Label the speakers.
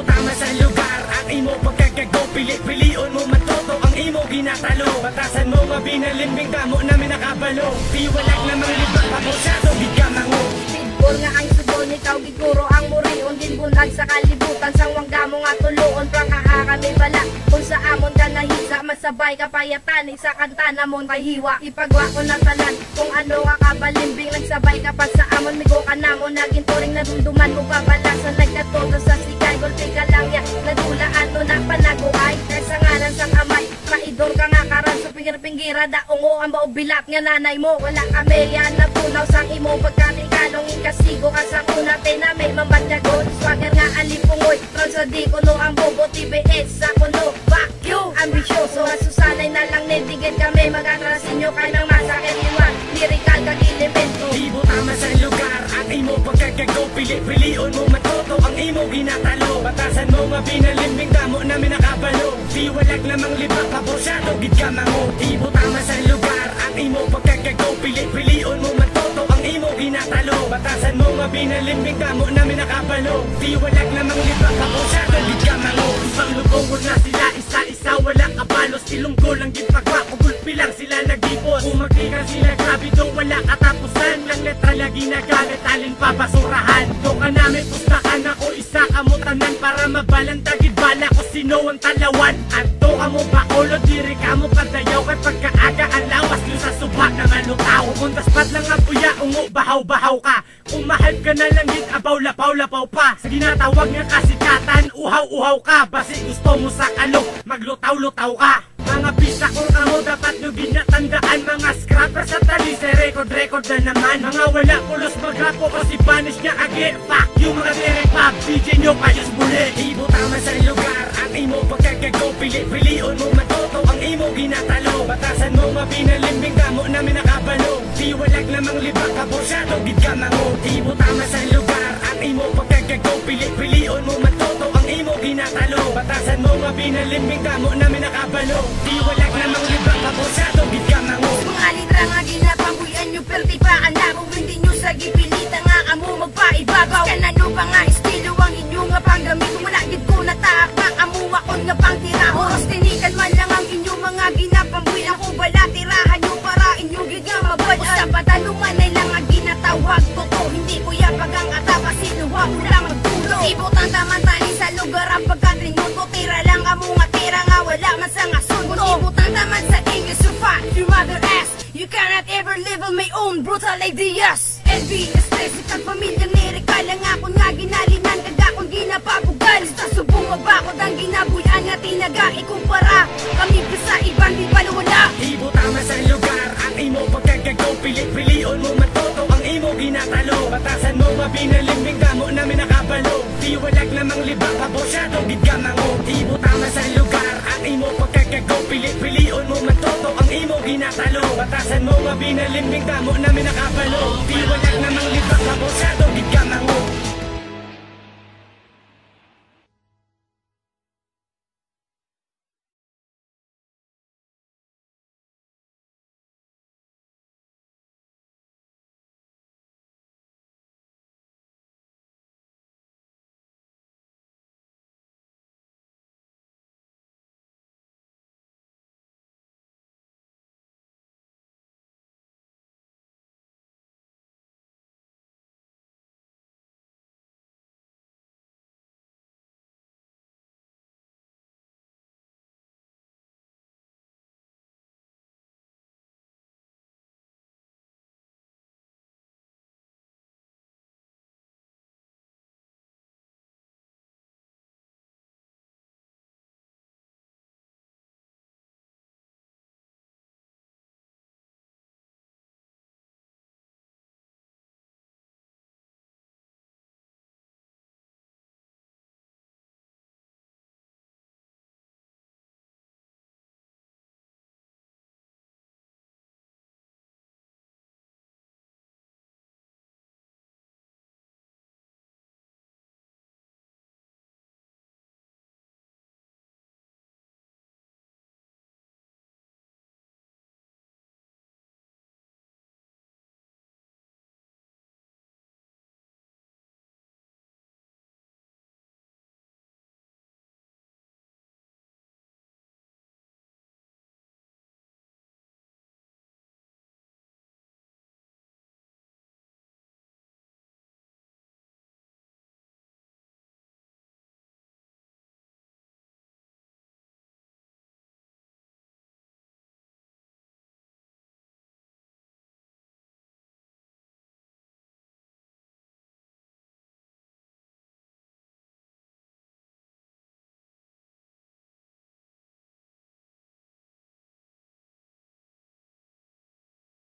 Speaker 1: mo tama sa lugar, ang imo pagkagago, pili-pilion mo matoto ang imo ginatalo. Batasan mo mabinalimbing damo namin nakabalo. Di walag namang libang pabosyado, bigamango.
Speaker 2: Bidbor nga ang subon, ikaw giguro ang murion. Din buntag sa kalibutan, sang wangga mo nga tuloon. Pranghaha kami bala, kung sa amon ka nahisa, masabay kapayatan, isa kanta namon kay hiwa. Ipagwa ko na tanan, kung ano ka kabalimbing, nagsabay ka pa sa amon, migo ka namon, naging turing nadumduman mo babala. Sa nagkatoto sa sikay, golpe ka lang ya, nadulaan to na panaguay. Kaysa ngalan sang amay, maidor ka nga karan sa pinggir-pinggira, daungo ang maubilat nga nanay mo. Wala kami yan na punaw sang imo pagkatikalong, ikasigo ka sa una, tinamay mambatyagon. Swagger nga alipungoy, transadi ko no ang bobo, TBS sa kuno, fuck you, ambisyoso. Masusanay na lang nitigid kami, mag-atrasin nyo kayo ng masakit iwan, lirikal kag elemento.
Speaker 1: Di mo tama sa lugar, ang imo pagkagago, pili-pilion mo matoto ang imo ginatalo. Batasan mo mabinalimbing damo namin nakabalo. Di walag namang libang pabosyado, gigamango. Di mo tama sa lugar, ang imo pagkagago, pili-pilion mo matoto ang imo ginatalo. Batasan mo mabinalimbing damo namin nakabalo. Di walag namang libang pabosyado, gigamango. Isang lubong na sila, isa-isa walang kabalos. Ilunggo lang gipagwa, ugulpi lang sila nagipos. Umagikan sila grabe do wala katapusan. Lang letra lagi nagalit, alin pa basurahan. Do ka namin pustakan, ako isa kamutanan. Para mabalantagid bala ko sino ang talawan. At do ka mo bakulo, diri ka mo padayaw. Kay pagkaaga ang lawas nyo sa subak na manutaw. Kuntas pat lang ang puya, ungo bahaw-bahaw ka. Kung mahal ka na lang hit, abaw lapaw-lapaw pa. Sa ginatawag nga kasikatan, uhaw-uhaw ka. Basi gusto mo sa kalok, maglutaw-lutaw ka. Mga pista kung kamo dapat nyo ginatandaan. Mga scrapper sa tali, sa record na naman. Mga wala pulos magrapo o si Banish nga agi. Fuck you mga direk-pop, DJ nyo payos bulit. Ibo tama sa lugar, ang imo pagkagago, pili-pilion mo matoto ang imo ginatalo. Batasan mo mabinalimbing damo namin nakabalo. Di walag namang libang kabosyado, gigamango. Ibo tama sa lugar, ang imo pagkagago, pili-pilion mo matoto ang imo ginatalo. Batasan mo mabinalimbing damo namin nakabalo. Di walag namang libang kabosyado, gigamango.
Speaker 2: Mga litra nga ginapambuyan nyo, perti pa anak. Kung hindi nyo sa gipilita nga amo magpaibabaw. Kanano ba nga estilo ang inyo nga panggamit. Kung malagid ko natapak, amo akon nga pang tiraho. Os tinikan man lang ang inyo mga ginapambuyan. Kung bala tirahan nyo para inyo gigamabad. O sa patanungan ay lang ang ginatawag. Totoo hindi ko yapag ang atapa, sinuha mo lang magtulo. Ibutang tamantali sa lugar ang pagkatrinuto. Tira lang amo nga tira nga wala man sa ngasun. Kung ibutang taman sa English, so fuck your mother ass. You cannot ever live on my own brutal ideas. LB, stress, ikang pamilyang lirikal. Ang akong nga ginalinan, kaga akong ginapabugan. Sa subong mabakod ang ginabuyan nga tinaga ikumpara. Kami pa sa ibang di balawala.
Speaker 1: Ibo tama sa lugar, ang imo pagkagago, pili-pilion mo matoto ang imo ginatalo. Batasan mo mabinalimbing damo namin nakabalo. Di walag namang libang pabosyado, gigamango. Ibo tama sa lugar, ang imo pagkagago, pili-pilion mo matoto ang imo ginatalo. Batasan mo mabinalimbing damo namin nakabalo. Di walag namang libang pabosyado, gigamango.